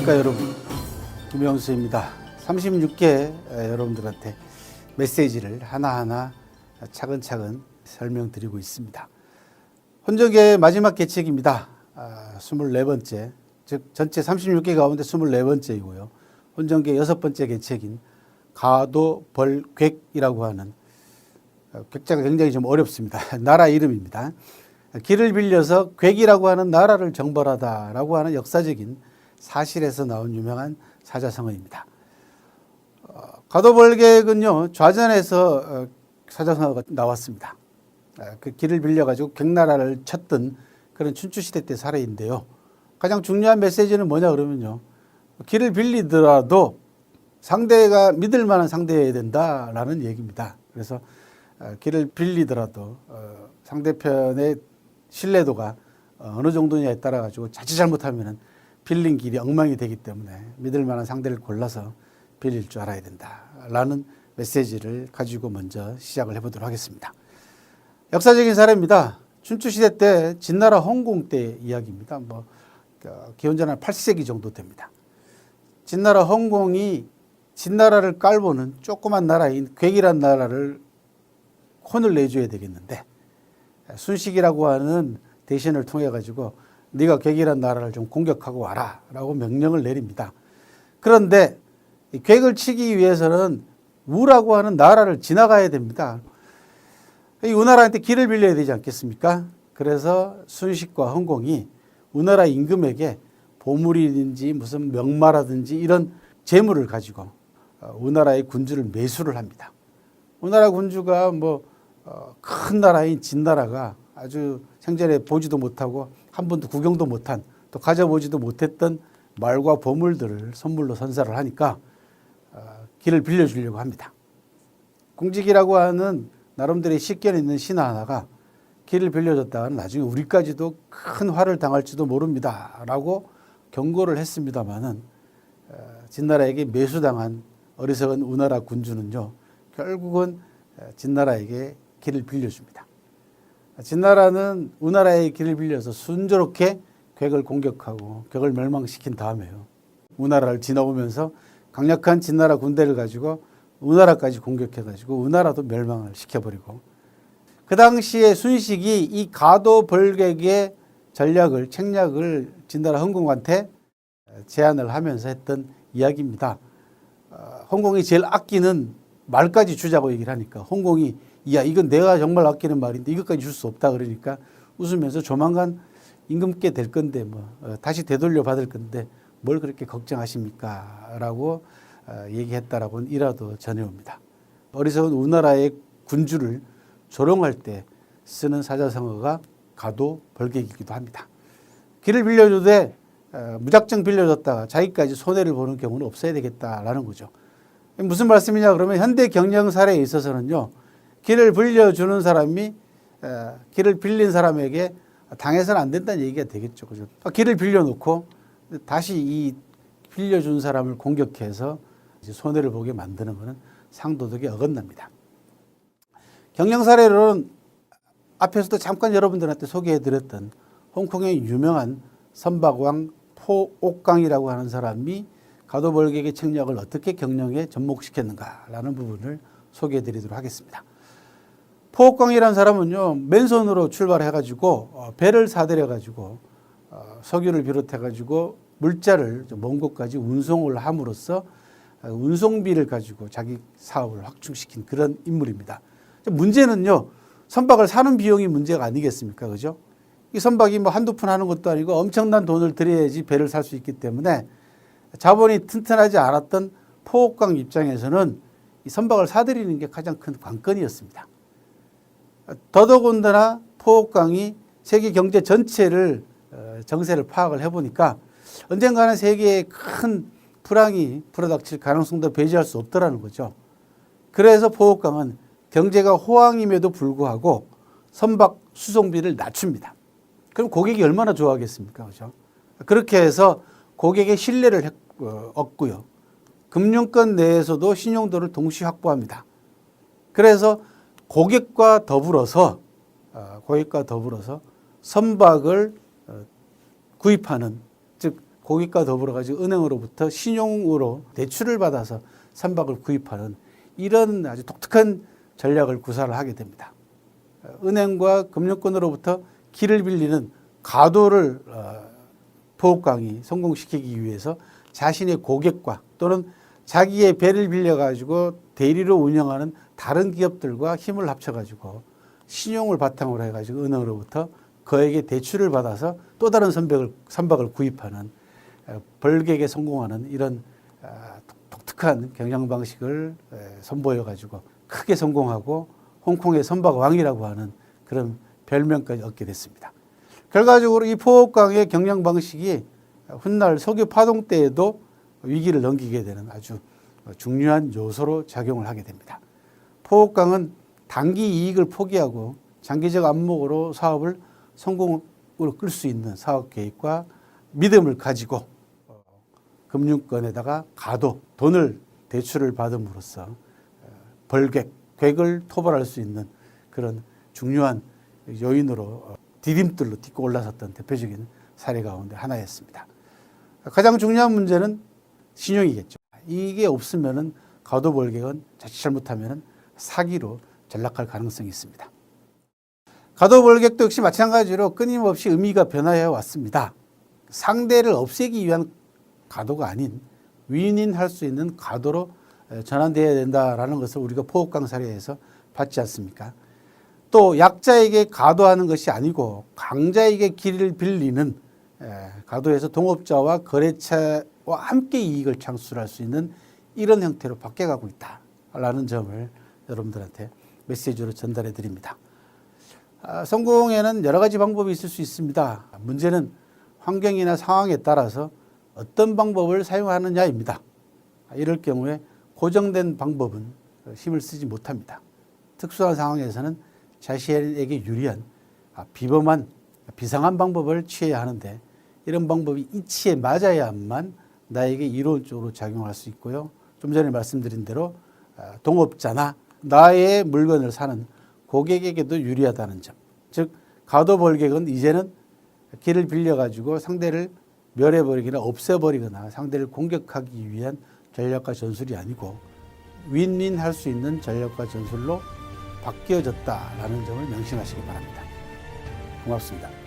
안녕하십니까 여러분, 김영수입니다. 36개 여러분들한테 메시지를 하나하나 차근차근 설명드리고 있습니다. 혼정계의 마지막 개책입니다. 24번째, 즉 전체 36개 가운데 24번째이고요. 혼정계 6번째 개책인 가도벌객이라고 하는, 객자가 굉장히 좀 어렵습니다. 나라 이름입니다. 길을 빌려서 객이라고 하는 나라를 정벌하다라고 하는 역사적인 사실에서 나온 유명한 사자성어입니다. 가도벌객은요, 좌전에서 사자성어가 나왔습니다. 그 길을 빌려가지고 객나라를 쳤던 그런 춘추시대 때 사례인데요. 가장 중요한 메시지는 뭐냐 그러면요, 길을 빌리더라도 상대가 믿을 만한 상대여야 된다라는 얘기입니다. 그래서 길을 빌리더라도 상대편의 신뢰도가 어느 정도냐에 따라 가지고 자칫 잘못하면은 빌린 길이 엉망이 되기 때문에 믿을 만한 상대를 골라서 빌릴 줄 알아야 된다라는 메시지를 가지고 먼저 시작을 해보도록 하겠습니다. 역사적인 사례입니다. 춘추시대 때 진나라 홍공 때 이야기입니다. 기원전 한 8세기 정도 됩니다. 진나라 홍공이 진나라를 깔보는 조그만 나라인 객이란 나라를 혼을 내줘야 되겠는데, 순식이라고 하는 대신을 통해 가지고 네가 객이란 나라를 좀 공격하고 와라 라고 명령을 내립니다. 그런데 객을 치기 위해서는 우라고 하는 나라를 지나가야 됩니다. 이 우나라한테 길을 빌려야 되지 않겠습니까? 그래서 순식과 홍공이 우나라 임금에게 보물이든지 무슨 명마라든지 이런 재물을 가지고 우나라의 군주를 매수를 합니다. 우나라 군주가 큰 나라인 진나라가 아주 생전에 보지도 못하고 한 번도 구경도 못한, 또 가져보지도 못했던 말과 보물들을 선물로 선사를 하니까 길을 빌려주려고 합니다. 공직이라고 하는 나름대로 식견 있는 신하 하나가 길을 빌려줬다가는 나중에 우리까지도 큰 화를 당할지도 모릅니다 라고 경고를 했습니다마는, 진나라에게 매수당한 어리석은 우나라 군주는요, 결국은 진나라에게 길을 빌려줍니다. 진나라는 우나라의 길을 빌려서 순조롭게 객을 공격하고 객을 멸망시킨 다음에요, 우나라를 지나오면서 강력한 진나라 군대를 가지고 우나라까지 공격해가지고 우나라도 멸망을 시켜버리고, 그 당시에 순식이 이 가도벌객의 전략을, 책략을 진나라 홍공한테 제안을 하면서 했던 이야기입니다. 홍공이 제일 아끼는 말까지 주자고 얘기를 하니까 홍공이 야, 이건 내가 정말 아끼는 말인데 이것까지 줄 수 없다 그러니까 웃으면서 조만간 임금께 될 건데 다시 되돌려 받을 건데 뭘 그렇게 걱정하십니까? 라고 얘기했다라고는 이라도 전해옵니다. 어리석은 우나라의 군주를 조롱할 때 쓰는 사자성어가 가도벌객이기도 합니다. 길을 빌려주되 무작정 빌려줬다가 자기까지 손해를 보는 경우는 없어야 되겠다라는 거죠. 무슨 말씀이냐 그러면 현대 경영 사례에 있어서는요, 길을 빌려주는 사람이 길을 빌린 사람에게 당해서는 안 된다는 얘기가 되겠죠. 그죠? 길을 빌려놓고 다시 이 빌려준 사람을 공격해서 손해를 보게 만드는 것은 상도덕에 어긋납니다. 경영 사례로는 앞에서도 잠깐 여러분들한테 소개해드렸던 홍콩의 유명한 선박왕 포옥강이라고 하는 사람이 가도벌객의 책략을 어떻게 경영에 접목시켰는가라는 부분을 소개해드리도록 하겠습니다. 포옥강이라는 사람은요, 맨손으로 출발해가지고 배를 사들여가지고 석유를 비롯해가지고 물자를 먼 곳까지 운송을 함으로써 운송비를 가지고 자기 사업을 확충시킨 그런 인물입니다. 문제는요, 선박을 사는 비용이 문제가 아니겠습니까? 그죠? 이 선박이 한두 푼 하는 것도 아니고 엄청난 돈을 들여야지 배를 살 수 있기 때문에 자본이 튼튼하지 않았던 포옥강 입장에서는 이 선박을 사들이는 게 가장 큰 관건이었습니다. 더더군다나 포옥강이 세계 경제 전체를 정세를 파악을 해보니까 언젠가는 세계에 큰 불황이 불어닥칠 가능성도 배제할 수 없더라는 거죠. 그래서 포옥강은 경제가 호황임에도 불구하고 선박 수송비를 낮춥니다. 그럼 고객이 얼마나 좋아하겠습니까? 그죠? 그렇게 해서 고객의 신뢰를 얻고요, 금융권 내에서도 신용도를 동시에 확보합니다. 그래서 고객과 더불어서 선박을 구입하는, 즉 고객과 더불어 가지고 은행으로부터 신용으로 대출을 받아서 선박을 구입하는 이런 아주 독특한 전략을 구사를 하게 됩니다. 은행과 금융권으로부터 길을 빌리는 가도를 포옥강이 성공시키기 위해서 자신의 고객과 또는 자기의 배를 빌려가지고 대리로 운영하는 다른 기업들과 힘을 합쳐가지고 신용을 바탕으로 해가지고 은행으로부터 그에게 대출을 받아서 또 다른 선박을 구입하는 벌객에 성공하는 이런 독특한 경영 방식을 선보여가지고 크게 성공하고 홍콩의 선박 왕이라고 하는 그런 별명까지 얻게 됐습니다. 결과적으로 이 포옥강의 경영 방식이 훗날 석유 파동 때에도 위기를 넘기게 되는 아주 중요한 요소로 작용을 하게 됩니다. 포옥강은 단기 이익을 포기하고 장기적 안목으로 사업을 성공으로 끌 수 있는 사업 계획과 믿음을 가지고 금융권에다가 가도 돈을 대출을 받음으로써 객을 토벌할 수 있는 그런 중요한 요인으로 디딤돌로 딛고 올라섰던 대표적인 사례 가운데 하나였습니다. 가장 중요한 문제는 신용이겠죠. 이게 없으면은 가도 벌객은 자칫 잘못하면 사기로 전락할 가능성이 있습니다. 가도 벌객도 역시 마찬가지로 끊임없이 의미가 변화해 왔습니다. 상대를 없애기 위한 가도가 아닌 윈윈할 수 있는 가도로 전환되어야 된다라는 것을 우리가 포옥강 사례에서 봤지 않습니까? 또 약자에게 가도하는 것이 아니고 강자에게 길을 빌리는 가도에서 동업자와 거래처와 함께 이익을 창출할 수 있는 이런 형태로 바뀌어가고 있다라는 점을 여러분들한테 메시지로 전달해 드립니다. 성공에는 여러 가지 방법이 있을 수 있습니다. 문제는 환경이나 상황에 따라서 어떤 방법을 사용하느냐입니다. 이럴 경우에 고정된 방법은 힘을 쓰지 못합니다. 특수한 상황에서는 자신에게 유리한 비범한 비상한 방법을 취해야 하는데 이런 방법이 이치에 맞아야만 나에게 이론적으로 작용할 수 있고요. 좀 전에 말씀드린 대로 동업자나 나의 물건을 사는 고객에게도 유리하다는 점. 즉 가도 벌객은 이제는 길을 빌려가지고 상대를 멸해버리거나 없애버리거나 상대를 공격하기 위한 전략과 전술이 아니고 윈윈할 수 있는 전략과 전술로 바뀌어졌다라는 점을 명심하시기 바랍니다. 고맙습니다.